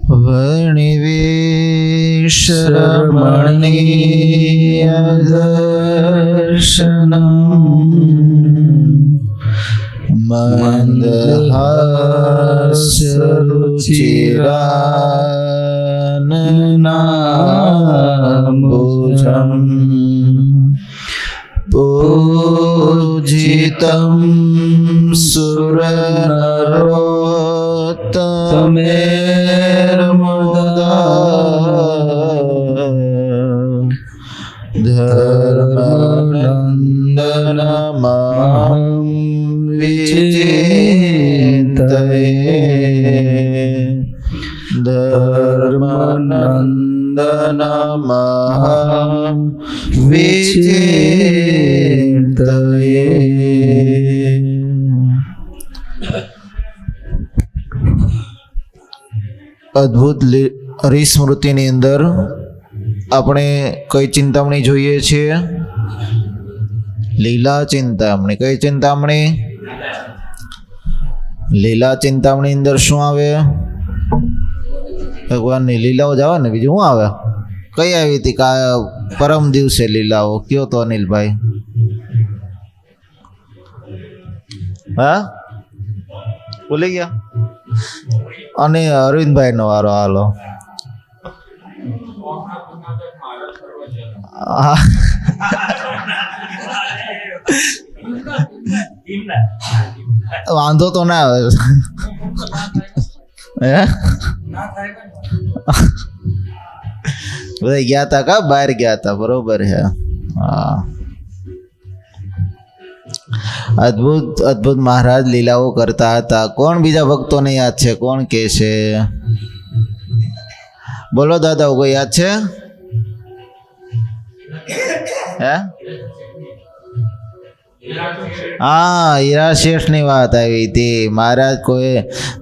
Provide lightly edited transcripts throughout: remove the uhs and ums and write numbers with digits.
वर्णिवेशरमणीयदर्शनम् मन्दहास्यरुचिराननाम्बुजम् पूजितं सुरनरोत्तमेर्मुदा धर्मनन्दनमहं विचिन्तये धर्मनन्दनमहं विचिन्तये। અદ્ભુત હરિસ્મૃતિની અંદર આપણે કઈ ચિંતામણી જોઈએ છીએ? લીલા ચિંતામણી. કઈ ચિંતામણી? લીલા ચિંતામણી અંદર શું આવે? ભગવાનની લીલાઓ જ આવે ને, બીજું શું આવે? કઈ આવી હતી પરમ દિવસે લીલાઓ? કયો તો અનિલભાઈ? હા, ભૂલી ગયા? અને અરવિંદભાઈ નો વારો. હાલો. વાંધો તો ના આવે. બધા ગયા તા કા? બહાર ગયા તા. બરોબર છે. હા, અદ્ભુત અદ્ભુત મહારાજ લીલાઓ કરતા હતા. કોણ બીજા ભક્તોને યાદ છે? કોણ કે છે? બોલો દાદા, કોઈ યાદ છે? હે? હા, હીરા શેઠ ની વાત આવી હતી. મહારાજ કોઈ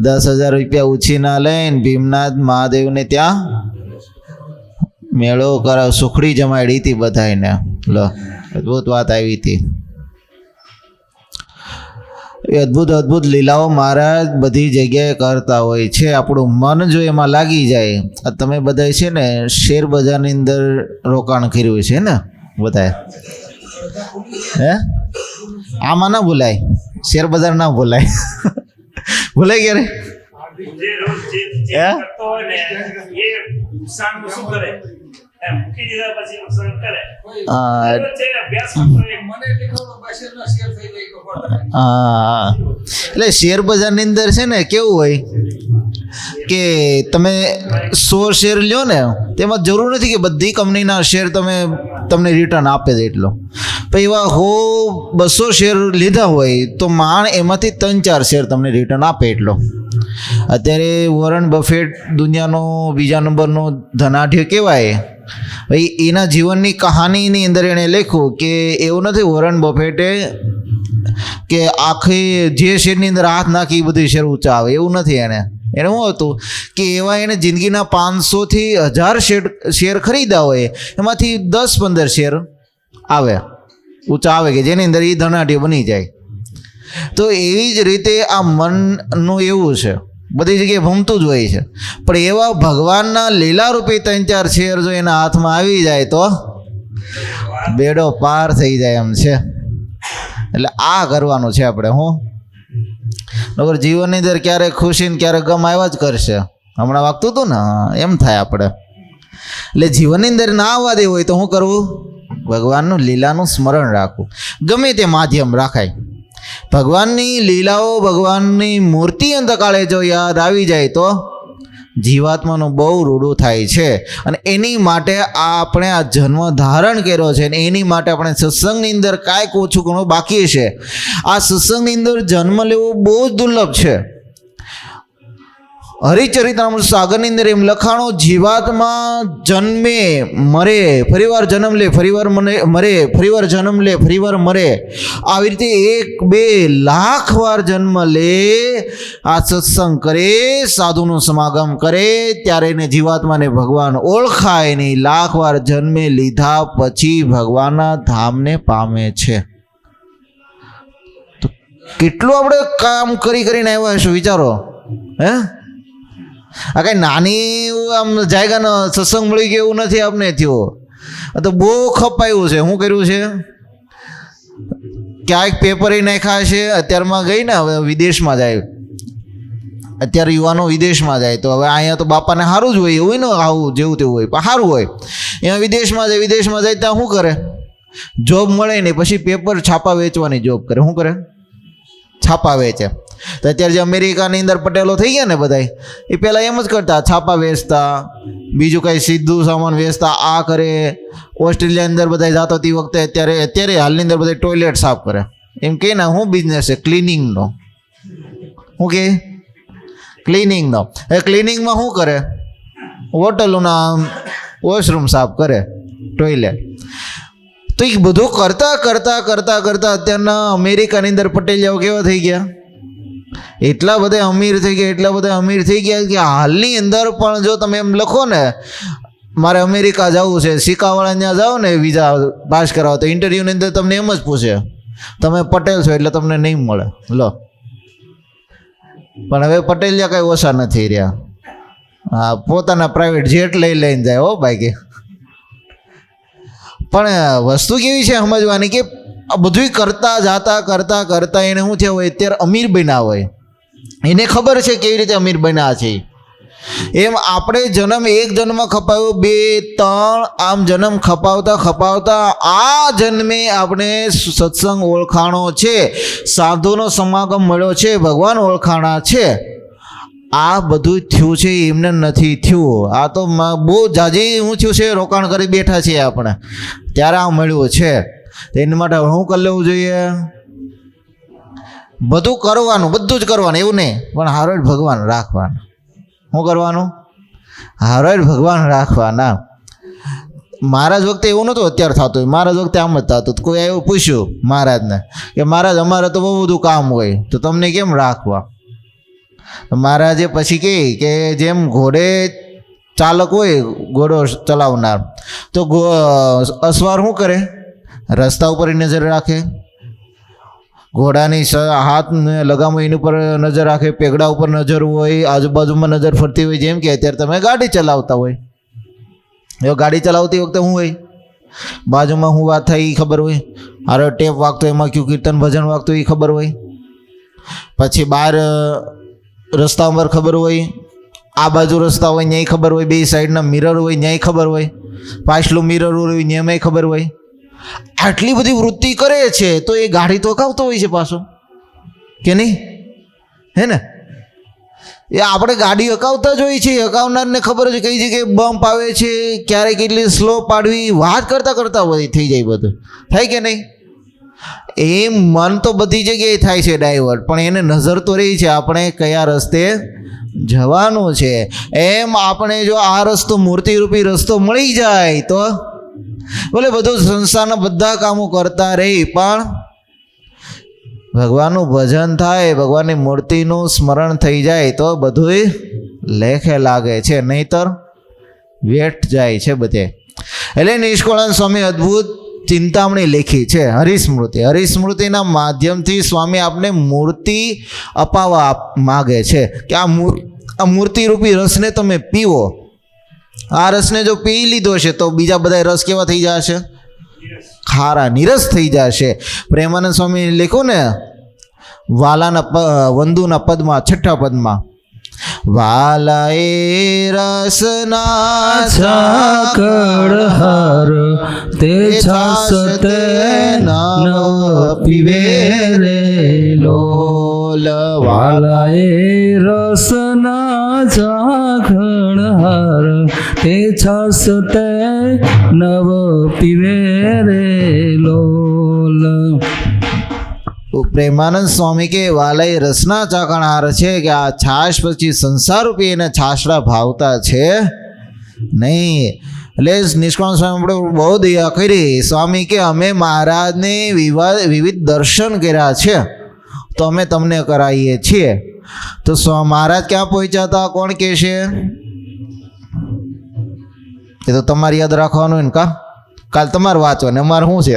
10,000 રૂપિયા ઉછીના લઈને ભીમનાથ મહાદેવને ત્યાં મેળો કરાવ, સુખડી જમાડી હતી બધાને. લો, અદ્ભુત વાત આવી હતી. એ અદ્ભુત અદ્ભુત લીલાઓ મહારાજ બધી જગ્યાએ કરતા હોય છે. આપણું મન જો એમાં લાગી જાય. તમે બધા છે ને શેર બજારની અંદર રોકાણ કર્યું છે ને બધાએ? હે? આમાં ના ભૂલાય, શેર બજાર ના ભૂલાય. ભૂલાય ક્યારે? હા, એટલે શેર બજારની અંદર છે ને કેવું હોય કે તમે 100 શેર લ્યો ને, તેમાં જરૂર નથી કે બધી કંપનીના શેર તમને રિટર્ન આપે છે એટલો. પછી એવા 200 શેર લીધા હોય તો માણ એમાંથી 3-4 શેર તમને રિટર્ન આપે એટલો. અત્યારે વોરન બફેટ દુનિયાનો બીજા નંબરનો ધનાઢ્ય કહેવાય. ભાઈ એના જીવનની કહાનીની અંદર એણે લખ્યું કે એવું નથી વોરન બફેટે કે આખી જે શેરની અંદર હાથ નાખી એ બધી શેર ઊંચા આવે, એવું નથી. એને શું હતું કે એવા એને જિંદગીના 500 થી 1000 શેર ખરીદ્યા હોય, એમાંથી 10-15 શેર આવે ઊંચા આવે કે જેની અંદર એ ધનાઢ્ય બની જાય. તો એવી જ રીતે આ મનનું એવું છે, બધી જગ્યાએ ભમતું જ હોય છે. પણ એવા ભગવાનના લીલા રૂપી 3-4 શેર જો એના હાથમાં આવી જાય તો બેડો પાર થઈ જાય એમ છે. એટલે આ કરવાનું છે આપણે. હું નગર જીવનની અંદર ક્યારેક ખુશી ને ક્યારેક ગમ આવ્યા જ કરશે. હમણાં વાગતું હતું ને એમ થાય આપણે. એટલે જીવનની અંદર ના આવવા દેવું હોય તો શું કરવું? ભગવાનનું લીલાનું સ્મરણ રાખવું. ગમે તે માધ્યમ રાખાય. ભગવાનની લીલાઓ, ભગવાનની મૂર્તિ અંતકાળે જો યાદ આવી જાય તો જીવાત્માનું બહુ રૂડું થાય છે. અને એની માટે આપણે આ જન્મ ધારણ કર્યો છે. અને એની માટે આપણે સત્સંગની અંદર કાંઈક ઓછું ઘણું બાકી છે. આ સત્સંગની અંદર જન્મ લેવો બહુ જ દુર્લભ છે. હરિચરિતામૃત સાગરની અંદર એમ લખાણો, જીવાત્મા જન્મે મરે, ફરીવાર જન્મ લે, ફરીવાર મરે, ફરીવાર જન્મ લે, ફરીવાર મરે. આવી રીતે 1-2 લાખ વાર જન્મ લે. આ સત્સંગ કરે, સાધુનું સમાગમ કરે, ત્યારે એને જીવાત્માને ભગવાન ઓળખાય નહીં. લાખ વાર જન્મે લીધા પછી ભગવાનના ધામને પામે છે. તો કેટલું આપણે કામ કરીને આવ્યા હશું વિચારો. હે? આ કઈ નાની આમ જાયગાનો સત્સંગ મળી ગયો એવું નથી આપને થયો. આ તો બહુ ખપાયું છે. શું કર્યું છે? ક્યાંક પેપર નાખ્યા છે. અત્યારમાં ગઈ ને હવે વિદેશમાં જાય, અત્યારે યુવાનો વિદેશમાં જાય તો હવે અહીંયા તો બાપાને સારું જ હોય, એવું ને આવું જેવું તેવું હોય પણ સારું હોય. અહીંયા વિદેશમાં જાય ત્યાં શું કરે? જોબ મળે ને પછી પેપર છાપા વેચવાની જોબ કરે. શું કરે? છાપા વેચે. તો અત્યારે જે અમેરિકાની અંદર પટેલો થઈ ગયા ને બધા, એ પહેલાં એમ જ કરતા, છાપા વેચતા, બીજું કંઈ સીધું સામાન વેચતા, આ કરે. ઓસ્ટ્રેલિયાની અંદર બધા જતો તે વખતે અત્યારે હાલની અંદર બધા ટોયલેટ સાફ કરે. એમ કે ને શું બિઝનેસ છે? ક્લિનિંગનો. શું કે? ક્લિનિંગનો. એ ક્લિનિંગમાં શું કરે? હોટલોના વોશરૂમ સાફ કરે, ટોયલેટ. તો એ બધું કરતાં અત્યારના અમેરિકાની અંદર પટેલિયાઓ કેવા થઈ ગયા? એટલા બધા અમીર થઈ ગયા કે હાલની અંદર પણ જો તમે એમ લખો ને, મારે અમેરિકા જવું છે, સિક્કાવાળા ત્યાં જાઓ ને વિઝા પાસ કરાવો, તો ઇન્ટરવ્યૂની અંદર તમને એમ જ પૂછે, તમે પટેલ છો એટલે તમને નહીં મળે. લો, પણ હવે પટેલિયા કાંઈ ઓછા નથી રહ્યા. હા, પોતાના પ્રાઇવેટ જેટ લઈને જાય હો ભાઈ કે. પણ વસ્તુ કેવી છે સમજવાની કે આ બધું કરતા એને શું થયું હોય, અત્યારે અમીર બન્યા હોય, એને ખબર છે કેવી રીતે અમીર બન્યા છે. એમ આપણે એક જન્મ ખપાવ્યો, 2, 3 આમ જન્મ ખપાવતા આ જન્મે આપણે સત્સંગ ઓળખાણો છે, સાધુનો સમાગમ મળ્યો છે, ભગવાન ઓળખાણા છે. આ બધું થયું છે એમને નથી થયું. આ તો બહુ જાજી શું થયું છે, રોકાણ કરી બેઠા છીએ આપણે, ત્યારે આ મળ્યું છે. એના માટે શું કરી લેવું જોઈએ? બધું જ કરવાનું એવું નહીં, પણ હારો જ ભગવાન રાખવાનું. શું કરવાનું? હારો જ ભગવાન રાખવાના. મહારાજ વખતે એવું નહોતું અત્યારે થતું. મહારાજ વખતે આમ જ થતું. કોઈ એવું પૂછ્યું મહારાજને કે મહારાજ અમારે તો બહુ બધું કામ હોય, તો તમને કેમ રાખવા? મહારાજે પછી કહે કે જેમ ઘોડે ચાલક હોય, ઘોડો ચલાવનાર, તો અસવાર શું કરે? રસ્તા ઉપર નજર રાખે, ઘોડાની હાથ લગામો એની ઉપર નજર રાખે, પેગડા ઉપર નજર હોય, આજુબાજુમાં નજર ફરતી હોય. જેમ કે અત્યારે તમે ગાડી ચલાવતા હોય, એ ગાડી ચલાવતી વખતે શું હોય? બાજુમાં શું વાત થાય એ ખબર હોય, અરે ટેપ વાગતો એમાં કયું કીર્તન ભજન વાગતું એ ખબર હોય. પછી બહાર રસ્તા ઉપર ખબર હોય, આ બાજુ રસ્તા હોય ત્યાંય ખબર હોય, બે સાઈડના મિરર હોય ત્યાંય ખબર હોય, પાછલું મિરર હોય ત્યાંય ખબર હોય. આટલી બધી વૃત્તિ કરે છે તો એ ગાડી તો હકાવતો હોય છે પાછો, કે નહીં? હે ને? એ આપણે ગાડી હકાવતા જ હોય છે. હકાવનારને ખબર છે કઈ જગ્યાએ બમ્પ આવે છે, ક્યારે કેટલી સ્લો પાડવી, વાત કરતા હોય થઈ જાય. બધું થાય કે નહીં? એમ મન તો બધી જગ્યાએ થાય છે ડાયવર્ટ, પણ એને નજર તો રહી છે આપણે કયા રસ્તે જવાનું છે. એમ આપણે જો આ રસ્તો મૂર્તિરૂપી રસ્તો મળી જાય તો ભલે બધું સંસારના બધા કામો કરતા રહી, પણ ભગવાનનું ભજન થાય, ભગવાનની મૂર્તિનું સ્મરણ થઈ જાય તો બધું લેખે લાગે છે, નહીતર વેઠ જાય છે બધે. એટલે નિષ્કળાનંદ સ્વામી અદ્ભુત ચિંતામણી લેખી છે, હરિસ્મૃતિના માધ્યમથી સ્વામી આપને મૂર્તિ અપાવવા માગે છે કે આ મૂર્તિરૂપી રસને તમે પીવો. આ રસને જો પી લીધો છે તો બીજા બધા રસ કેવા થઈ જશે? ખારા, નિરસ થઈ જશે. પ્રેમાનંદ સ્વામી લખો ને વાલાના વંદુના પદમાં, 6ઠા પદમાં, વાલા એ રસના છાકડ હાર તે છાસ તે નવ પીવે રે લોલ. વાલા એ રસના છાકડ હાર તે છાસ તે નવ પીવે રે લોલ. પ્રેમાનંદ સ્વામી કે વાલાઈ રસના ચાકણહાર છે કે આ છાશ પછી સંસાર રૂપી એને છાશડા ભાવતા છે નહીં. એટલે નિષ્કાળ સ્વામી આપણે બહુ દયા કરી. સ્વામી કે અમે મહારાજને વિવિધ દર્શન કર્યા છે તો અમે તમને કરાવીએ છીએ. તો મહારાજ ક્યાં પહોંચ્યા હતા? કોણ કહે છે? એ તો તમારે યાદ રાખવાનું ને. કાલ તમારે વાંચવાનું, અમારે શું છે?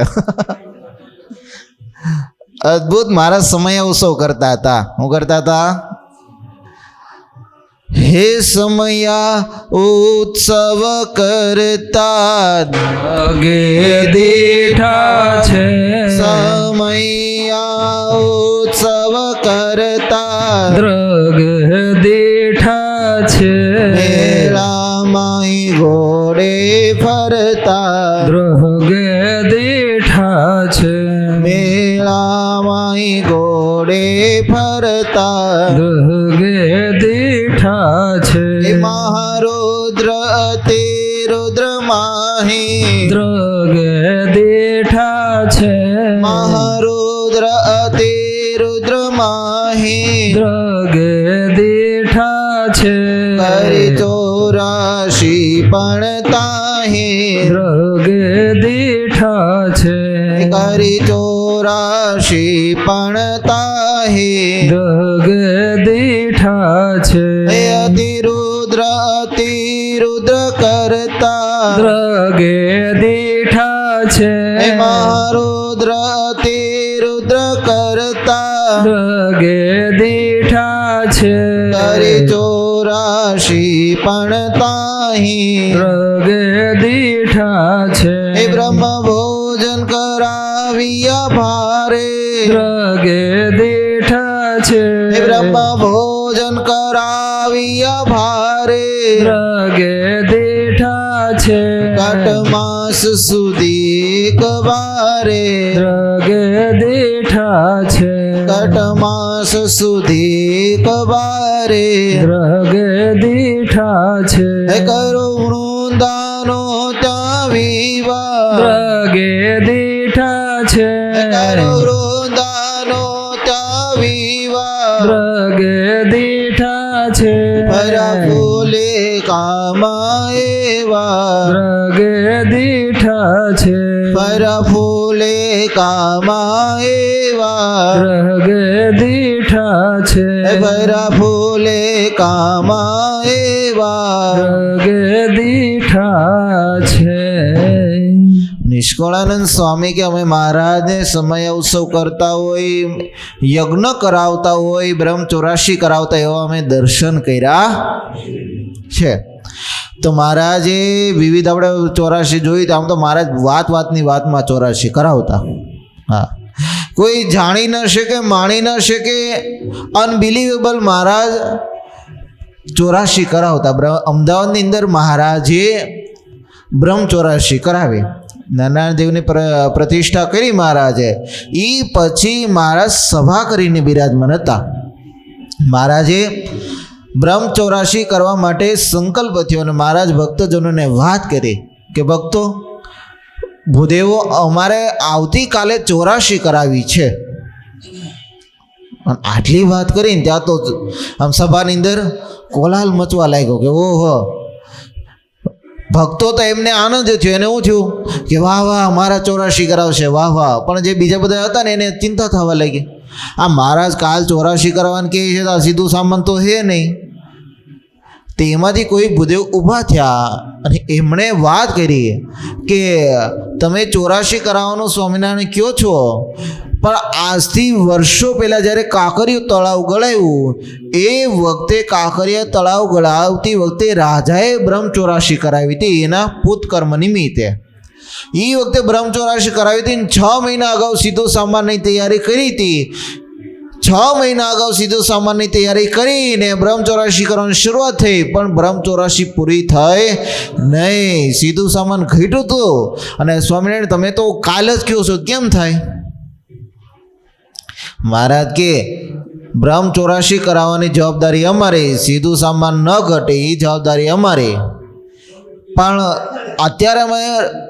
અદ્ભુત. મહારાજ સમય ઉત્સવ કરતા હતા. શું કરતા હતા? હે સમયા ઉત્સવ કરતા ગે દીઠા છે સમયા ઉત્સવ કરતા દ્રગ દીઠા છે મેળામાં ઘોડે ફરતા દ્રગ દીઠા છે મેળામાં ઘોડે ફરતા દ્રગ દીઠા છે મહારુદ્ર અતિ રુદ્ર માહી દ્રગ દીઠા છે મહારુદ્ર અતિ રુદ્ર માહી દ્રગ દીઠા છે કરી 84 પણ તાહી દ્રગ દીઠા છે કરી 84 પણ તાહી દ્રગ દીઠા છે હે અતિ રુદ્ર કરતા દ્રગ દીઠા છે હે મહારુદ્ર અતિ રુદ્ર કરતા દ્રગ દીઠા છે કરી 84 પણ તાહી દ્રગ દીઠા છે હે બ્રહ્મ ભોજન કરાવ્યા ભારે દ્રગ દીઠા છે હે બ્રહ્મ ભોજન કરાવ્યા ભારે દ્રગ દીઠા છે કટમાસ સુધી કવારે દ્રગ દીઠા છે કટમાસ સુધી કવારે દ્રગ દીઠા છે હે કરુણ દાનો ત્યાં વિવા દ્રગ દીઠા છે કરુણ દાનો ત્યાં વિવા દ્રગ દીઠા છે ભરા ફૂલે કામાએવા દ્રગ દીઠા છે ભરા ફૂલે કામાએવા દ્રગ દીઠા છે ભરા ફૂલે કામાએવા દ્રગ દીઠા છે નિષ્કળાનંદ સ્વામી કે અમે મહારાજને સમય ઉત્સવ કરતા હોય યજ્ઞ કરાવતા હોય બ્રહ્મ 84 કરાવતા એવા અમે દર્શન કર્યા છે તો મહારાજે વિવિધ આપણે 84 જોઈ તો આમ તો મહારાજ વાતની વાતમાં 84 કરાવતા હા કોઈ જાણી ન શકે માણી ન શકે અનબિલીવેબલ મહારાજ 84 કરાવતા અમદાવાદની અંદર મહારાજે બ્રહ્મ 84 કરાવી નારાયણ દેવની પ્રતિષ્ઠા કરી મહારાજે એ પછી મહારાજ સભા કરીને બિરાજમાન હતા મહારાજે બ્રહ્મ 84 કરવા માટે સંકલ્પ થયો અને મહારાજ ભક્તજનોને વાત કરી કે ભક્તો ભૂદેવો અમારે આવતીકાલે 84 કરાવી છે અને આટલી વાત કરીને ત્યાં તો આમ સભાની અંદર કોલાહલ મચવા લાગ્યો કે ઓહો ભક્તો તો એમને આનંદ થયો એને શું થયું કે વાહ વાહ મારા 84 કરાવશે વાહ વાહ પણ જે બીજા બધા હતા ને એને ચિંતા થવા લાગી આ મહારાજ કાલ 84 કરવાનું કહે છે તો આ સીધું સામાન તો છે નહીં તેમાંથી કોઈ ભૂદેવ ઊભા થયા અને એમણે વાત કરી કે તમે 84 કરાવવાનું સ્વામિનારાયણ કહો છો પણ આજથી વર્ષો પહેલાં જ્યારે કાંકરિયું તળાવ ગળાયું એ વખતે કાંકરિયા તળાવ ગળાવતી વખતે રાજાએ બ્રહ્મ 84 કરાવી હતી એના પૂતકર્મ નિમિત્તે એ વખતે બ્રહ્મ 84 કરાવી હતી 6 મહિના અગાઉ સીધો સામાનની તૈયારી કરી હતી 6 મહિના અગાઉ સીધો સામાનની તૈયારી કરીને બ્રહ્મ 84 કરવાની શરૂઆત થઈ પણ બ્રહ્મ 84 પૂરી થઈ નહીં સીધું સામાન ઘટ્યું હતું અને સ્વામિનારાયણ તમે તો કાલ જ કહો છો કેમ થાય મહારાજ કે બ્રહ્મ 84 કરાવવાની જવાબદારી અમારી સીધું સામાન ન ઘટે એ જવાબદારી અમારી પણ અત્યારે અમે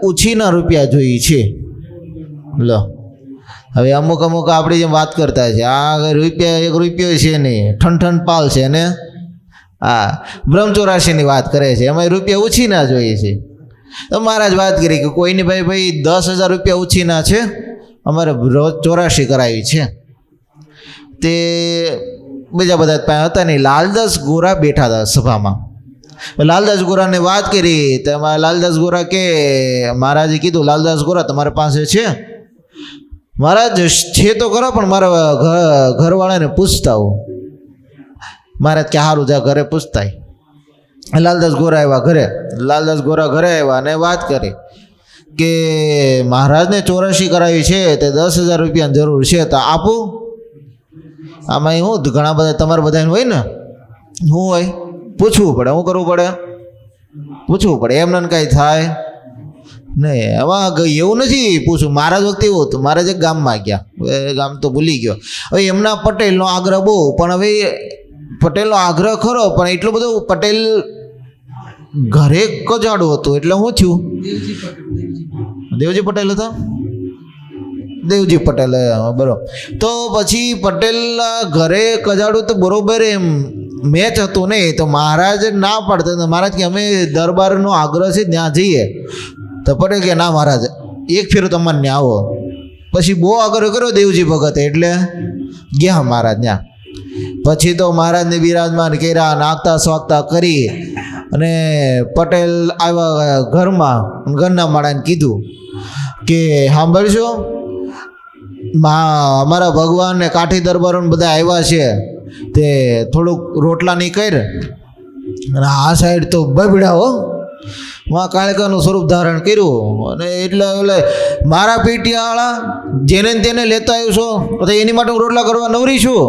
ઉછીના રૂપિયા જોઈએ છે લો હવે અમુક આપણે જેમ વાત કરતા છે આ રૂપિયા 1 રૂપિયો છે નહીં ઠંઠન પાલ છે ને હા બ્રહ્મ 84ની વાત કરે છે અમે રૂપિયા ઉછીના જોઈએ છે તો મહારાજ વાત કરી કે કોઈની ભાઈ 10,000 રૂપિયા ઉછીના છે અમારે 84 કરાવી છે તે બીજા બધા પાસે હતા નહીં લાલદાસ ગોરા બેઠા હતા સભામાં લાલદાસ ગોરાને વાત કરી તો લાલદાસ ગોરા કે મહારાજે કીધું લાલદાસ ગોરા તમારી પાસે છે મહારાજ છે તો ખરા પણ મારા ઘરવાળાને પૂછતા હો મહારાજ કે સારું જા ઘરે પૂછતાય. લાલદાસ ગોરા આવ્યા ઘરે. લાલદાસ ગોરા ઘરે આવ્યા અને વાત કરી કે મહારાજને 84 કરાવી છે તે 10,000 રૂપિયાની જરૂર છે તો આપું. આમાં હું ઘણા બધા તમારા બધાને હોય ને, શું હોય પૂછવું પડે. શું કરવું પડે? પૂછવું પડે. એમને કાંઈ થાય નહીં. એમાં એવું નથી પૂછવું. મહારાજ વખતે એવું હતું, મહારાજ એક ગામમાં ગયા, હવે ગામ તો ભૂલી ગયો. હવે એમના પટેલનો આગ્રહ બહુ, પણ હવે પટેલનો આગ્રહ ખરો પણ એટલું બધું પટેલ ઘરે કજાડું હતું એટલે શું થયું? દેવજી પટેલ હતા, દેવજી પટેલ બરોબર. તો પછી પટેલ ઘરે કજાડું તો બરોબર એમ મેચ હતું નહીં. તો મહારાજ ના પાડતા. મહારાજ કે અમે દરબારનો આગ્રહ છે ત્યાં જઈએ. તો પટેલ કે ના મહારાજ એક ફેરો તમારે ત્યાં આવો. પછી બહુ આગ્રહ કર્યો દેવજી ભગત એટલે ગયા મહારાજ ત્યાં. પછી તો મહારાજને બિરાજમાન કર્યા, નાખતા સ્વાગતા કરી અને પટેલ આવ્યા ઘરમાં. ઘરના માળાને કીધું કે સાંભળશો, અમારા ભગવાન ને કાઠી દરબારો બધા આવ્યા છે, તે થોડુંક રોટલાની કર. અને આ સાઈડ તો બબડા હો, કાળકાનું સ્વરૂપ ધારણ કર્યું. અને એટલે મારા પીટિયાવાળા જેને તેને લેતા આવ્યો છો તો એની માટે હું રોટલા કરવા નવરી છું.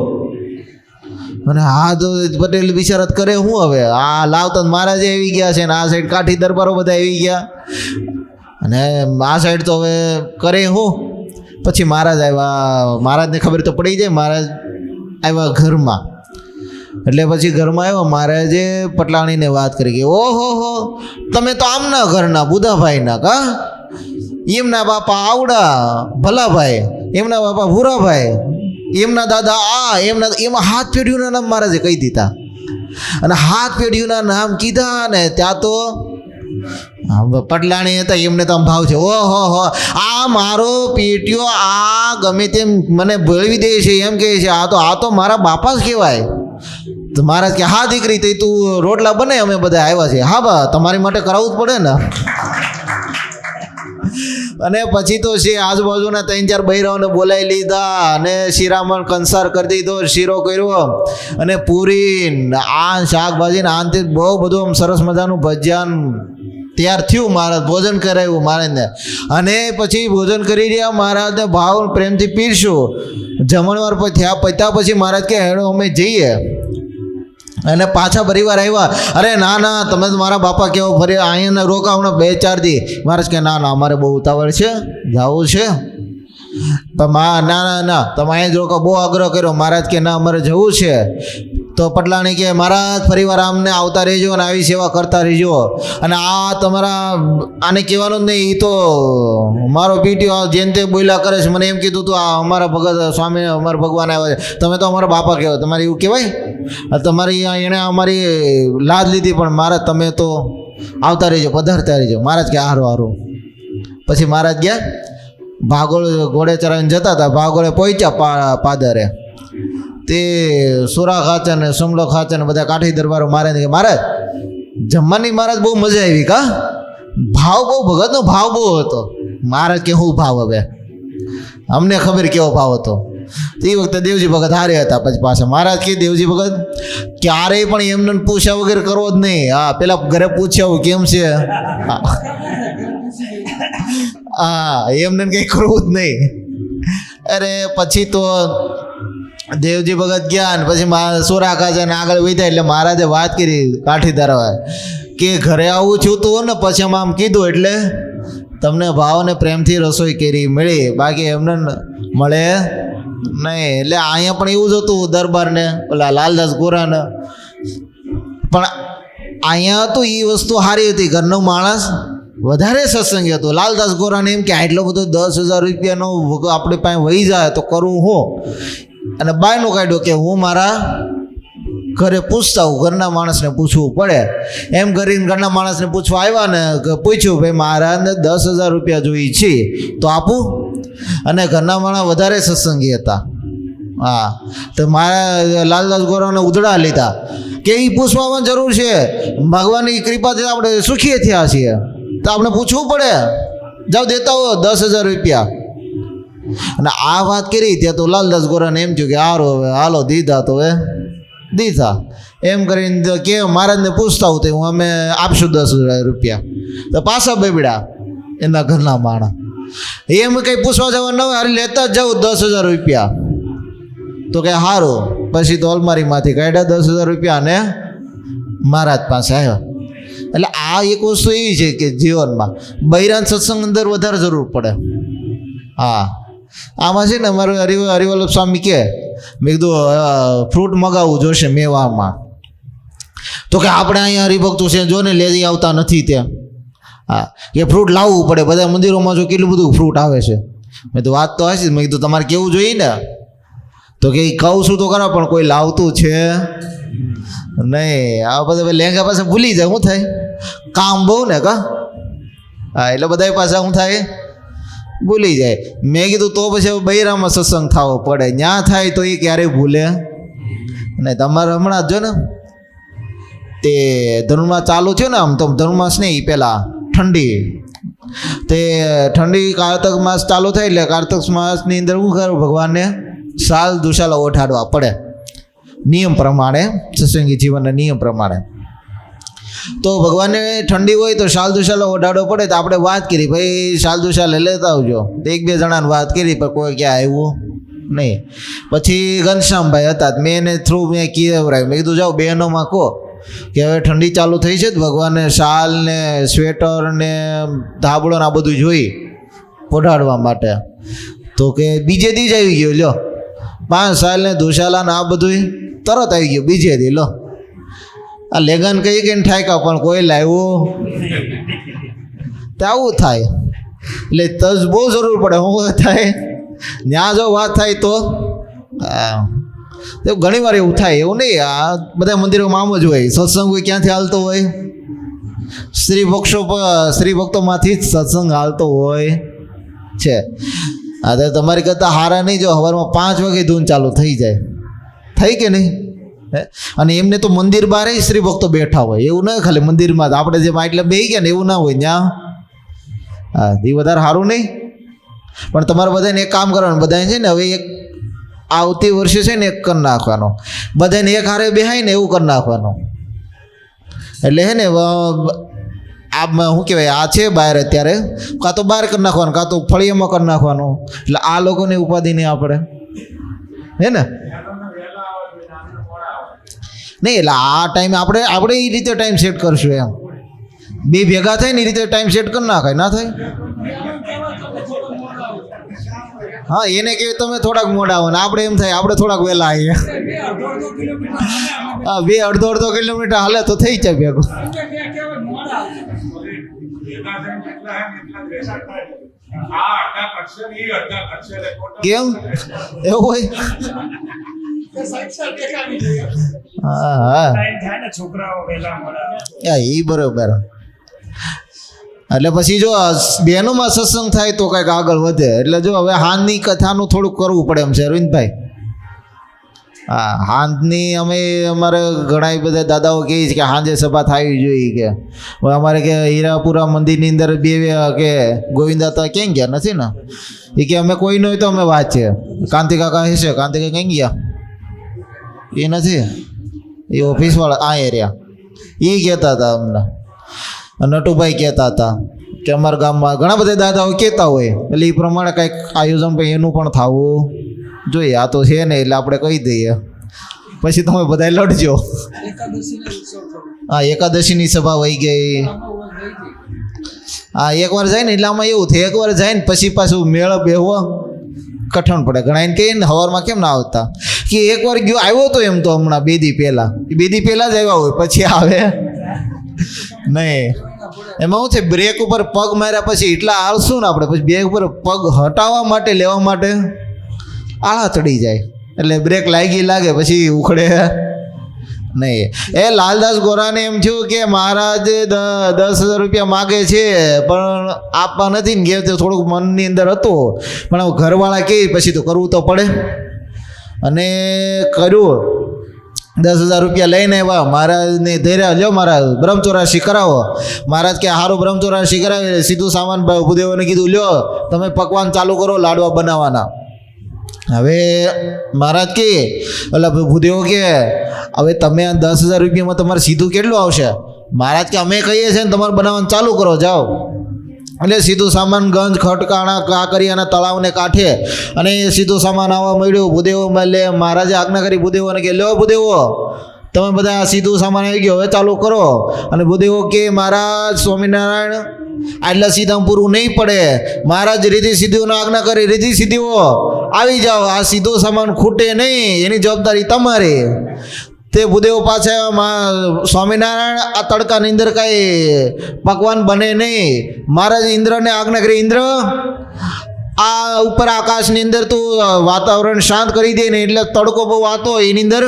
અને આ તો પટેલ બિચારત કરે હું હવે? આ લાવતા મહારાજે આવી ગયા છે ને આ સાઈડ કાઠી દરબારો બધા આવી ગયા અને આ સાઈડ તો હવે કરે હું? પછી મહારાજ આવ્યા. મહારાજને ખબર તો પડી જાય. મહારાજ આવ્યા ઘરમાં. એટલે પછી ઘરમાં આવ્યા. મહારાજે પટલાણીને વાત કરી કે ઓહો હો, તમે તો આમના ઘરના બુધાભાઈના કા? એમના બાપા આવડા ભલાભાઈ, એમના બાપા ભૂરાભાઈ, એમના દાદા આ, એમાં 7 પેઢીઓના નામ મહારાજે કહી દીધા. અને 7 પેઢીઓના નામ કીધા ને ત્યાં તો પટલાણી હતા એમને તો આમ ભાવ છે. ઓહો હો, આ મારો પેટીઓ આ ગમે તેમ મને ભળવી દે છે એમ કહે છે. આ તો મારા બાપા જ કહેવાય. તો મહારાજ કે હા દીકરી, તે તું રોટલા બને, અમે બધા આવ્યા છે. હા બા, તમારી માટે કરાવવું જ પડે ને. અને પછી તો છે આજુબાજુના 3-4 બૈરાઓને બોલાવી લીધા અને શિરામણ કંસાર કરી દીધો, શીરો કર્યો અને પૂરી આ શાકભાજી ને આનથી બહુ બધું આમ સરસ મજાનું ભજ્યાન તૈયાર થયું. મહારાજ ભોજન કરાવ્યું મહારાજને. અને પછી ભોજન કરી રહ્યા. મહારાજને ભાવ પ્રેમથી પીરશું. જમણવાર થયા પત્યા પછી મહારાજ કે હેડો અમે જઈએ. અને પાછા પરિવાર આવ્યા. અરે ના ના, તમે તો મારા બાપા કેવો ફરી અહીંયા રોકાવણા 2-4 દી. મહારાજ કે ના ના, અમારે બહુ ઉતાવળ છે, જવું છે. પણ ના ના ના, તમે અહીંયા જ રોકો. બહુ આગ્રહ કર્યો. મહારાજ કે ના, અમારે જવું છે. તો પટલાણી કે મહારાજ ફરીવાર આમને આવતા રહેજો અને આવી સેવા કરતા રહેજો. અને આ તમારા આને કહેવાનું જ નહીં, એ તો મારો પીટીઓ જેને તે બોલ્યા કરે છે. મને એમ કીધું તું આ અમારા ભગત સ્વામી અમારા ભગવાન આવ્યા છે, તમે તો અમારા બાપા કહેવાય, તમારે એવું કહેવાય? તમારી એણે અમારી લાજ લીધી, પણ મહારાજ તમે તો આવતા રહેજો, પધારતા રહેજો. મહારાજ કે હારું હારું. પછી મહારાજ ગયા. ભાગોળ ઘોડે ચરાવીને જતા હતા. ભાગોળે પહોંચ્યા પાદરે. તે સુરા ખાચર ને સુમલો ખાચર ને બધા કાઠી દરબારો મહારાજ કે મહારાજ જમવાની મહારાજ બહુ મજા આવી કા? ભાવ બહુ, ભગતનો ભાવ બહુ હતો. મહારાજ કે શું ભાવ? હવે અમને ખબર કેવો ભાવ હતો. તે વખતે દેવજી ભગત હારે હતા. પછી પાછા મહારાજ કે દેવજી ભગત ક્યારેય પણ એમને પૂછ્યા વગર કરવો જ નહીં. હા, પેલા ઘરે પૂછ્યા કેમ છે, હા એમને કંઈ કરવું જ નહીં. અરે પછી તો દેવજી ભગત ગયા ને પછી સોરા ખાચા ને આગળ વધ્યા. એટલે મહારાજે વાત કરી કાઠી દરબાર કે ઘરે આવું છું તું ને પછી આમ કીધું એટલે તમને ભાવ ને પ્રેમથી રસોઈ કરી મળી, બાકી એમને મળે નહીં. એટલે અહીંયા પણ એવું જ હતું દરબારને, ઓલા લાલદાસ ગોરાને. પણ અહીંયા હતું એ વસ્તુ સારી હતી. ઘરનો માણસ વધારે સત્સંગી હતો. લાલદાસ ગોરાને એમ કે આટલો બધો 10,000 રૂપિયાનો આપણે પાસે વહી જાય તો કરવું હું? અને બાયનું કાઢ્યું કે હું મારા ઘરે પૂછતા હું, ઘરના માણસને પૂછવું પડે. એમ કરીને ઘરના માણસને પૂછવા આવ્યા ને પૂછ્યું ભાઈ મહારાજને 10,000 રૂપિયા જોઈએ છે તો આપું? અને ઘરના માણસ વધારે સત્સંગી હતા. હા, તો મારા લાલદાસ ગોરાને ઉધડા લીધા કે એ પૂછવામાં જરૂર છે. ભગવાનની કૃપાથી આપણે સુખી થયા છીએ તો આપણે પૂછવું પડે. જાઓ દેતા હો 10,000 રૂપિયા. અને આ વાત કરી ત્યાં તો લાલદાસ ગોરાને એમ થયું કે હારો હવે હાલો દીધા તો હવે દીધા. એમ કરીને કે મહારાજને પૂછતા હું હું અમે આપશું 10,000 રૂપિયા. તો પાછા બેબડ્યા એના ઘરના માણસ. એમ કંઈ પૂછવા જવા ન હોય, હારી લેતા જ જાઉં 10,000 રૂપિયા. તો કે સારું. પછી તો અલમારીમાંથી કાઢ્યા 10,000 રૂપિયા અને મહારાજ પાસે આવ્યા. એટલે આ એક વસ્તુ એવી છે કે જીવનમાં બૈરાન સત્સંગ અંદર વધારે જરૂર પડે. હા, આમાં છે ને અમારું હરિવલ્લભ સ્વામી કહે, મેં કીધું ફ્રૂટ મગાવવું જોશે મેવામાં. તો કે આપણે અહીંયા હરિભક્તો છે જો ને લેતી આવતા નથી ત્યાં. હા, કે ફ્રૂટ લાવવું પડે. બધા મંદિરોમાં જો કેટલું બધું ફ્રૂટ આવે છે. મેં તો વાત તો હશે. મેં કીધું તમારે કેવું જોઈએ ને. તો કે કહું છું તો ખરા પણ કોઈ લાવતું છે નહીં. આ બધા લેંગા પાસે ભૂલી જાય. શું થાય? કામ બહુ ને કા. હા, એટલે બધા પાસે શું થાય? ભૂલી જાય. મેં કીધું તો પછી બૈરામાં સત્સંગ થવો પડે. ત્યાં થાય તો એ ક્યારેય ભૂલે નહીં. તમારે હમણાં જ જો ને તે ધનુર્માસ ચાલુ થયો ને, આમ તો ધનુર્માસ નહીં, પહેલાં ઠંડી, તે ઠંડી કારતક માસ ચાલુ થાય એટલે કારતક માસની અંદર શું કરું, ભગવાનને સાલ દુશાલા ઓઢાડવા પડે નિયમ પ્રમાણે, સત્સંગી જીવનના નિયમ પ્રમાણે. તો ભગવાનને ઠંડી હોય તો શાલ દુશાલા ઓઢાડવો પડે. તો આપણે વાત કરી, ભાઈ શાલ દુશાલા લેતા આવજો. તો 1-2 જણાને વાત કરી પણ કોઈ ક્યાં આવ્યું નહીં. પછી ઘનશ્યામભાઈ હતા, મેં એને થ્રુ મેં કહેવરાયું. મેં કીધું જાઓ બહેનોમાં કહો કે હવે ઠંડી ચાલુ થઈ છે, ભગવાનને શાલ ને સ્વેટર ને ધાબળો ને આ બધું જોઈ ઓઢાડવા માટે. તો કે બીજે દી જ આવી ગયો. લ્યો 5 સાલ ને દુશાલા ને આ બધું તરત આવી ગયું બીજે દી. લો આ લેગન કહી કે ઠાયકા પણ કોઈ લાવ્યું તો આવું થાય. એટલે તજ બહુ જરૂર પડે. શું થાય ત્યાં જો વાત થાય તો ઘણી વાર એવું થાય. એવું નહીં, આ બધા મંદિરોમાં આમ જ હોય. સત્સંગ હોય ક્યાંથી હાલતો હોય? સ્ત્રી ભક્તોમાંથી જ સત્સંગ હાલતો હોય છે. હા, તો તમારી કરતાં હારા નહીં જો સવારમાં 5 વાગે ધૂન ચાલુ થઈ જાય. થઈ કે નહીં? અને એમને તો મંદિર બહાર સ્ત્રી ભક્તો બેઠા હોય. એવું ના ખાલી મંદિરમાં આપણે જેમ એટલે બેસી ગયા ને એવું ના હોય ત્યાં. હા, એ વધારે સારું નહીં. પણ તમારે બધાને એક કામ કરવાનું. બધાને છે ને હવે એક આવતી વર્ષે છે ને એક કરી નાખવાનો. બધાને એક હારે બેહાય ને એવું કરી નાખવાનું. એટલે હે ને આ શું કહેવાય, આ છે બહાર અત્યારે, કાં તો બહાર કરી નાખવાનું, કાં તો ફળિયામાં કરી નાખવાનું. એટલે આ લોકોની ઉપાધિ નહીં આપણે, હે ને? નહીં, એટલે આ ટાઈમે આપણે એ રીતે ટાઈમ સેટ કરશું. એમ બે ભેગા થાય ને એ રીતે ટાઈમ સેટ કરી નાખાય. ના થાય? હા, એને કહે તમે થોડાક મોડા આવો ને આપણે એમ થાય આપણે થોડાક વહેલા આવીએ. હા, 2-2.5 કિલોમીટર હાલે તો થઈ જાય ભેગું. કેમ એવું હોય? હા, એ બરોબર. એટલે પછી જો બહેનોમાં સત્સંગ થાય તો કંઈક આગળ વધે. એટલે જો હવે હાંજની કથાનું થોડુંક કરવું પડે એમ છે અરવિંદભાઈ. હા, હાંજની અમે અમારે ઘણા બધા દાદાઓ કહે છે કે સાંજે સભા થવી જોઈએ. કે હવે અમારે કે હીરાપુરા મંદિરની અંદર બે કે ગોવિંદા તો ક્યાં ગયા નથી ને, એ કે અમે કોઈ ન હોય તો અમે વાંચીએ. કાંતિ કાકા હશે, કાંતિ કાકા ક્યાં ગયા? એ નથી, એ ઓફિસવાળા આ એરિયા. એ કહેતા હતા અમને, નટુભાઈ કહેતા હતા કે અમારા ગામમાં ઘણા બધા દાદાઓ કહેતા હોય. એટલે એ પ્રમાણે કંઈક આયોજન પણ એનું પણ થવું જોઈએ. આ તો છે ને એટલે આપણે કહી દઈએ. પછી તમે બધા લડજો. હા, એકાદશીની સભા વહી ગઈ. હા, એકવાર જાય ને એટલે આમાં એવું થાય, એકવાર જાય ને પછી પાછું મેળ બેહવો કઠણ પડે. ઘણા એને કહીએ ને સવારમાં કેમ ના આવતા, કે એકવાર ગયો આવ્યો તો એમ તો હમણાં 2 દી પહેલાં, 2 દી પહેલાં જ આવ્યા હોય પછી આવે નહીં. એમાં શું છે, બ્રેક ઉપર પગ માર્યા પછી એટલા આળશું ને આપણે, પછી બ્રેક ઉપર પગ હટાવવા માટે લેવા માટે આળા ચડી જાય. એટલે બ્રેક લાગે પછી ઉખડે નહીં. એ લાલદાસ ગોરાને એમ થયું કે મહારાજ 10,000 રૂપિયા માગે છે પણ આપવા નથી ને, કે થોડુંક મનની અંદર હતું. પણ હવે ઘરવાળા કહે પછી તો કરવું તો પડે. અને કર્યું. 10,000 રૂપિયા લઈને આવ્યા. મહારાજને ધૈર્ય લ્યો મહારાજ બ્રહ્મચોરાશી કરાવો. મહારાજ કે સારું બ્રહ્મચોરાશી કરાવી. સીધું સામાન ભૂદેવોને કીધું લ્યો તમે પકવાન ચાલુ કરો લાડવા બનાવવાના. હવે મહારાજ કે એટલે ભૂદેવો કે હવે તમે આ 10,000 રૂપિયામાં તમારે સીધું કેટલું આવશે? મહારાજ કે અમે કહીએ છીએ ને તમારે બનાવવાનું ચાલુ કરો જાઓ. એટલે સીધું સામાન ગંજ ખટકાણા કાંકરિયાના તળાવને કાંઠે અને એ સીધું સામાન આવવા મળ્યું. ભૂદેવો એટલે મહારાજે આજ્ઞા કરી ભૂદેવોને કે લ્યો ભૂદેવો તમે બધા સીધું સામાન આવી ગયો હવે ચાલુ કરો. અને ભૂદેવો કે મહારાજ સ્વામિનારાયણ આટલા સીધા પૂરું નહીં પડે. મહારાજ રીતિ સિદ્ધિઓને આજ્ઞા કરી રીતિ સિદ્ધિઓ આવી જાઓ, આ સીધું સામાન ખૂટે નહીં એની જવાબદારી તમારી. તે ભૂદેવો પાછા સ્વામિનારાયણ આ તડકાની અંદર કાંઈ પકવાન બને નહીં. મહારાજ ઇન્દ્રને આજ્ઞા કરી ઇન્દ્ર આ ઉપર આકાશની અંદર તું વાતાવરણ શાંત કરી દે ને એટલે તડકો બહુ આતો એની અંદર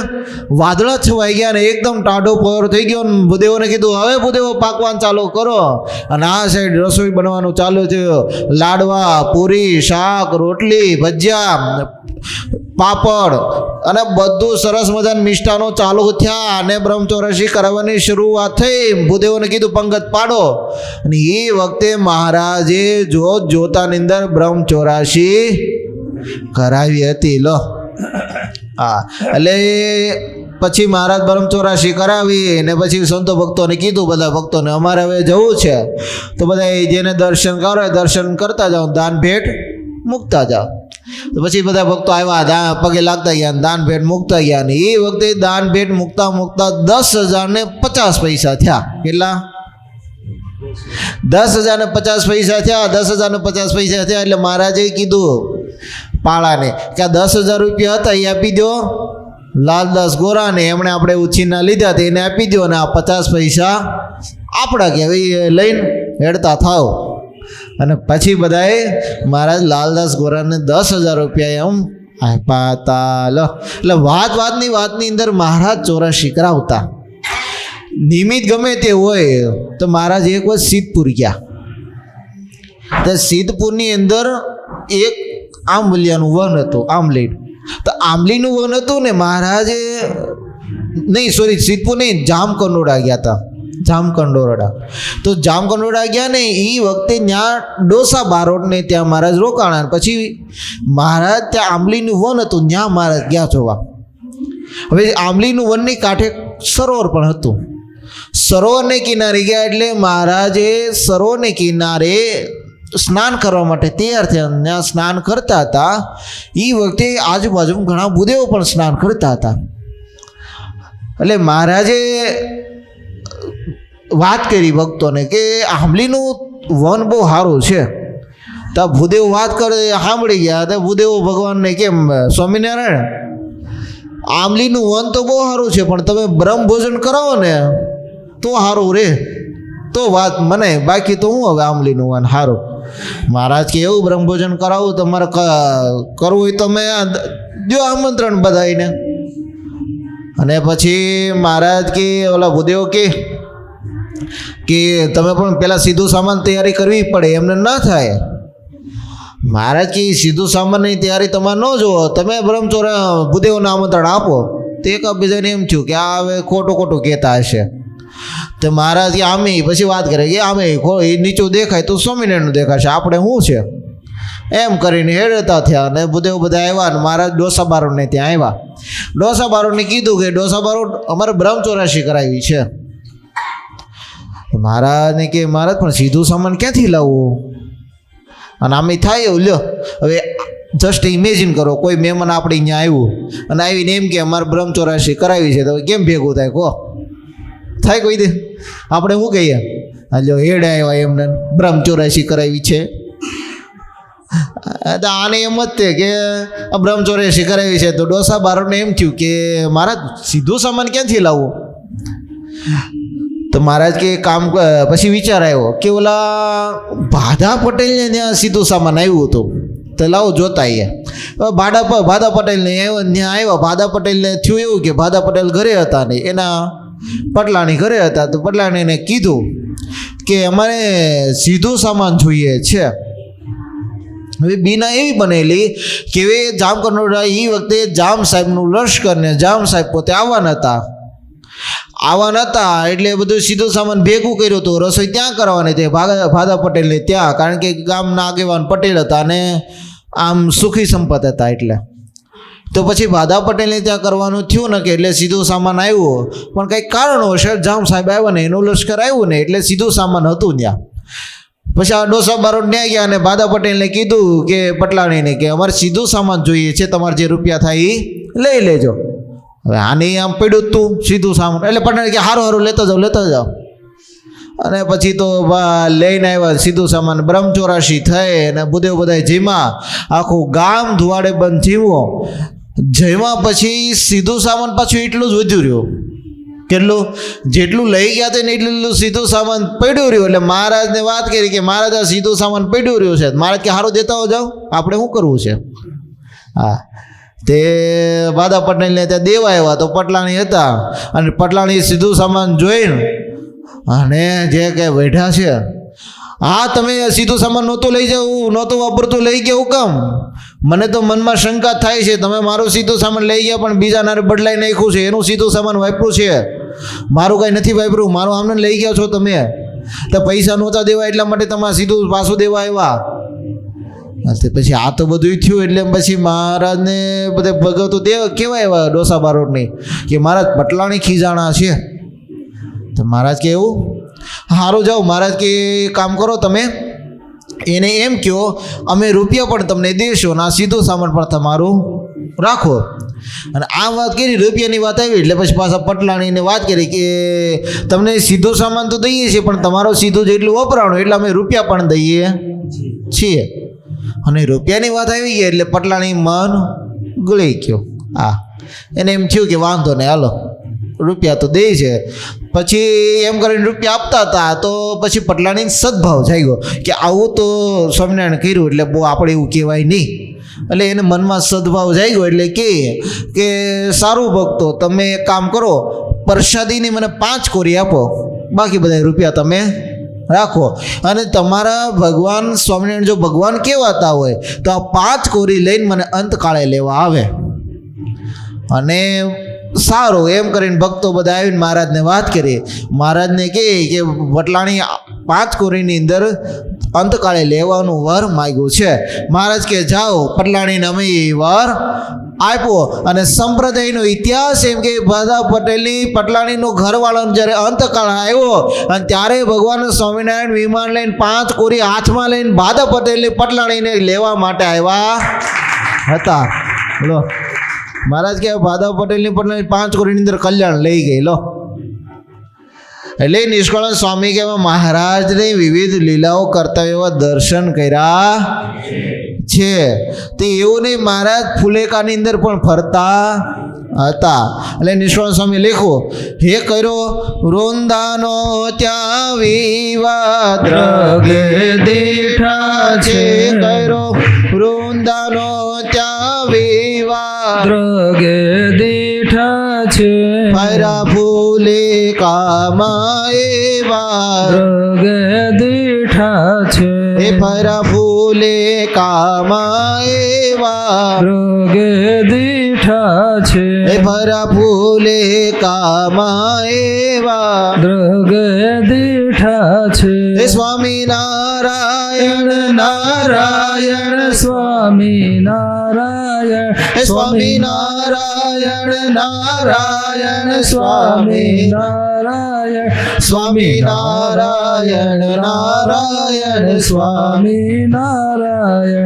વાદળા છવાઈ ગયા ને એકદમ ટાઢો પહોર થઈ ગયો. ને ભૂદેવોને કીધું હવે ભૂદેવો પાકવાન ચાલુ કરો. અને આ સાઈડ રસોઈ બનવાનું ચાલુ થયું. લાડવા પૂરી શાક રોટલી ભજીયા પાપડ અને બધું સરસ મજાના મિષ્ટાનો ચાલુ થયા અને બ્રહ્મચોરસી કરાવવાની શરૂઆત થઈ. ભૂદેવોને કીધું પંગત પાડો. અને એ વખતે મહારાજે જોતાની અંદર બ્રહ્મચોરસી કરાવી હતી. લો હા એટલે પછી મહારાજ બ્રહ્મચોરસી કરાવી ને પછી સંતો ભક્તોને કીધું બધા ભક્તોને અમારે હવે જવું છે તો બધા જેને દર્શન કરે દર્શન કરતા જાઓ, દાન ભેટ મૂકતા જાઓ. તો પછી બધા ભક્તો આવ્યા, પગે લાગતા ગયા, દાન ભેટ મૂકતા ગયા. ને એ વખતે દાન ભેટ મૂકતા 10,050 પૈસા થયા. કેટલા? 10,050 પૈસા થયા. 10,050 પૈસા થયા એટલે મહારાજે કીધું પાળાને કે આ 10,000 રૂપિયા હતા એ આપી દો લાલદાસ ગોરાને, એમણે આપણે ઉછીના લીધા હતા એને આપી દો અને આ 50 પૈસા આપણા કે લઈને હેડતા થાવ. અને પછી બધાએ મહારાજ લાલદાસ ગોરાને 10,000 રૂપિયા એમ આપ્યા હતા. લો એટલે વાતની અંદર મહારાજ ચોરાશી કરાવતા. નિમિત્ત ગમે તે હોય તો મહારાજ એક વખત સિદ્ધપુર ગયા. તો સિદ્ધપુરની અંદર એક આંબલિયાનું વન હતું, આંબલી. તો આંબલીનું વન હતું ને મહારાજે સિદ્ધપુર નહીં જામકંડોળા ગયા હતા. જામકંડોરડા. તો જામકંડોરડા ગયા ને એ વખતે ત્યાં ડોસા બારોટને ત્યાં મહારાજ રોકાણા. પછી મહારાજ ત્યાં આંબલીનું વન હતું ત્યાં મહારાજ ગયા જોવા. હવે આંબલીનું વનની કાંઠે સરોવર પણ હતું. સરોવરને કિનારે ગયા એટલે મહારાજે સરોવરને કિનારે સ્નાન કરવા માટે તૈયાર થયા. ત્યાં સ્નાન કરતા હતા એ વખતે આજુબાજુ ઘણા ભૂદેવો પણ સ્નાન કરતા હતા. એટલે મહારાજે વાત કરી ભક્તોને કે આંબલીનું વન બહુ સારું છે. તો ભૂદેવ વાત કરે સાંભળી ગયા. તો ભૂદેવો ભગવાનને કેમ સ્વામિનારાયણ આંબલીનું વન તો બહુ સારું છે પણ તમે બ્રહ્મ ભોજન કરાવો ને તો સારું રે તો વાત મને, બાકી તો હું હવે આંબલીનું વન સારું. મહારાજ કે એવું બ્રહ્મ ભોજન કરાવું તમારે કરવું હોય તો મેં જો આમંત્રણ બધાઈને. અને પછી મહારાજ કે ઓલા ભૂદેવો કે તમે પણ પહેલાં સીધું સામાન તૈયારી કરવી પડે, એમને ન થાય. મહારાજ કે સીધું સામાનની તૈયારી તમારે ન જુઓ, તમે ભૂદેવોને આમંત્રણ આપો. તો એક બીજાને એમ થયું કે આ હવે ખોટું કહેતા હશે. તો મહારાજ કે આમે પછી વાત કરે કે આમે નીચું દેખાય તો સ્વામિનારાયણનું દેખાશે, આપણે શું છે એમ કરીને હેડતા થયા. અને ભૂદેવ બધા આવ્યા ને મહારાજ ડોસા બારોટને ત્યાં આવ્યા. ડોસા બારોટને કીધું કે ડોસા બારોટ અમારે બ્રહ્મચોરાશી કરાવી છે. મહારાજને કે મહારાજ પણ સીધું સામાન ક્યાંથી લાવવું? અને આમે થાય એવું લ્યો. હવે જસ્ટ ઇમેજિન કરો કોઈ મહેમાન આપણે અહીંયા આવ્યું અને આવીને એમ કે અમારે બ્રહ્મચોરાશી કરાવી છે તો કેમ ભેગું થાય? કહો થાય કોઈ દે? આપણે શું કહીએ? હાલો હેડ આવ્યા એમને બ્રહ્મચોરાશી કરાવી છે. આને એમ જ તે કે બ્રહ્મચોરાશી કરાવી છે. તો ડોસા બારોટને એમ થયું કે મહારાજ સીધું સામાન ક્યાંથી લાવવું? તો મહારાજ કે કામ પછી વિચાર આવ્યો કે ઓલા ભાદા પટેલને ત્યાં સીધું સામાન આવ્યું હતું તો લાવો જોતા ભાદા પટેલને ત્યાં આવ્યા. ભાદા પટેલને થયું એવું કે ભાદા પટેલ ઘરે હતા ને એના પટલાણી ઘરે હતા. તો પટલાણીને કીધું કે અમારે સીધું સામાન જોઈએ છે. હવે બીના એવી બનેલી કે હવે જામકંડોરડા એ વખતે જામ સાહેબનું લશ્કર ને જામ સાહેબ પોતે આવવાના હતા એટલે બધું સીધું સામાન ભેગું કર્યું હતું. રસોઈ ત્યાં કરવાની હતી ભાદા પટેલને ત્યાં, કારણ કે ગામના આગેવાન પટેલ હતા અને આમ સુખી સંપત હતા. એટલે તો પછી ભાદા પટેલને ત્યાં કરવાનું થયું ને કે એટલે સીધું સામાન આવ્યું, પણ કંઈક કારણોસર જામ સાહેબ આવ્યા ને એનું લશ્કર આવ્યું ને એટલે સીધું સામાન હતું ત્યાં. પછી આ ડોસા બારોટ ન્યા ગયા અને ભાદા પટેલને કીધું કે પટલાણીને કે અમારે સીધું સામાન જોઈએ છે, તમારે જે રૂપિયા થાય એ લઈ લેજો. હવે આને આમ પડ્યું જ તું સીધું સામાન, એટલે પટલાણી કે હારું હારું લેતા જાઓ. અને પછી તો લઈને આવ્યા સીધું સામાન, બ્રહ્મચોરાશી થઈ અને બુદેવ બધાય જીમાં, આખું ગામ ધુવાડે બંધ જીવો. જયમાં પછી સીધું સામાન પાછું એટલું જ વધ્યું રહ્યું. કેટલું? જેટલું લઈ ગયા હતા ને એટલું સીધું સામાન પડ્યું રહ્યું. એટલે મહારાજને વાત કરી કે મહારાજ આ સીધું સામાન પડ્યું રહ્યું છે. મહારાજ કે હારું દેતા હો જાઓ, આપણે શું કરવું છે. હા, તે ભાદા પટેલને ત્યાં દેવા આવ્યા તો પટલાણી હતા, અને પટલાણી સીધું સામાન જોઈને અને જે કે બેઠા છે, હા તમે સીધું સામાન નહોતું લઈ જવું, નહોતું વાપરતું, લઈ ગયા હુકમ? મને તો મનમાં શંકા થાય છે, તમે મારું સીધું સામાન લઈ ગયા પણ બીજા નારે બદલાઈ નાખ્યું છે, એનું સીધું સામાન વાપર્યું છે, મારું કાંઈ નથી વાપર્યું, મારું આમને લઈ ગયા છો તમે. તો પૈસા નહોતા દેવા એટલા માટે તમારે સીધું પાછું દેવા આવ્યા. પછી આ તો બધું થયું એટલે પછી મહારાજને બધે ભગતો કેવાય એવા ડોસા બારોટની કે મહારાજ પટલાણી ખીજાણા છે. તો મહારાજ કે એવું? સારું જાઓ. મહારાજ કે કામ કરો, તમે એને એમ કહો અમે રૂપિયા પણ તમને દેશો ને આ સીધું સામાન પણ તમારું રાખો. અને આ વાત કરી, રૂપિયાની વાત આવી એટલે પછી પાછા પટલાણીને વાત કરી કે તમને સીધો સામાન તો દઈએ છીએ પણ તમારો સીધું જેટલું વપરાણું એટલે અમે રૂપિયા પણ દઈએ છીએ. અને રૂપિયાની વાત આવી ગઈ એટલે પટલાણી મન ગળી ગયો. હા, એને એમ થયું કે વાંધો નહીં, હાલો રૂપિયા તો દે છે. પછી એમ કરીને રૂપિયા આપતા હતા તો પછી પટલાણી સદભાવ જાગ્યો કે આવું તો સ્વામિનારાયણ કર્યું એટલે બહુ આપણે એવું કહેવાય નહીં. એટલે એને મનમાં સદભાવ જાગ્યો એટલે કે સારું ભક્તો, તમે એક કામ કરો, પ્રસાદીની મને 5 કોરી આપો, બાકી બધા રૂપિયા તમે રાખો. અને તમારા ભગવાન સ્વામિનારાયણ જો ભગવાન કહેવાતા હોય તો આ 5 કોરી લઈને મને અંતકાળે લેવા આવે. અને સારું એમ કરીને ભક્તો બધા આવીને મહારાજને વાત કરી. મહારાજને કહે કે વટલાણી 5 કોરીની અંદર અંતકાળે લેવાનું વર માગ્યું છે. મહારાજ કે જાઓ, પટલાણીને અમે એ વર આપ્યો. અને સંપ્રદાયનો ઇતિહાસ એમ કે ભાદા પટેલની પટલાણીનો ઘરવાળાનો જ્યારે અંતકાળ આવ્યો અને ત્યારે ભગવાન સ્વામિનારાયણ વિમાન લઈને 5 કોરી હાથમાં લઈને ભાદા પટેલની પટલાણીને લેવા માટે આવ્યા હતા. બોલો, મહારાજ કે ભાદા પટેલની પટલાણી 5 કોરીની અંદર કલ્યાણ લઈ ગઈ. લો, એટલે નિષ્કળાનંદ સ્વામી કે મહારાજની વિવિધ લીલાઓ કરતા એવા દર્શન કર્યા છે. તે એવું નહીં, મહારાજ ફુલેકાની અંદર પણ ફરતા હતા. એટલે નિષ્કળાનંદ સ્વામી લખો, હે કર્યો વૃંદાનો ત્યાં વિવાદ દ્રગે દીઠા છે. કર્યો વૃંદાનો ત્યાં વિવાદ દ્રગે દીઠા છે. ફર્યા ફૂલે કામાં એવા દ્રગે દીઠા છે. એ ફર્યા ફૂલે કામાં એવા દ્રગે દીઠા છે. એ ફર્યા ફૂલે કામાં એવા દ્રગે દીઠા છે. એ સ્વામી નારાયણ નારાયણ સ્વામી નારાયણ સ્વામી નારાયણ નારાયણ સ્વામી નારાયણ સ્વામી નારાયણ નારાયણ સ્વામી નારાયણ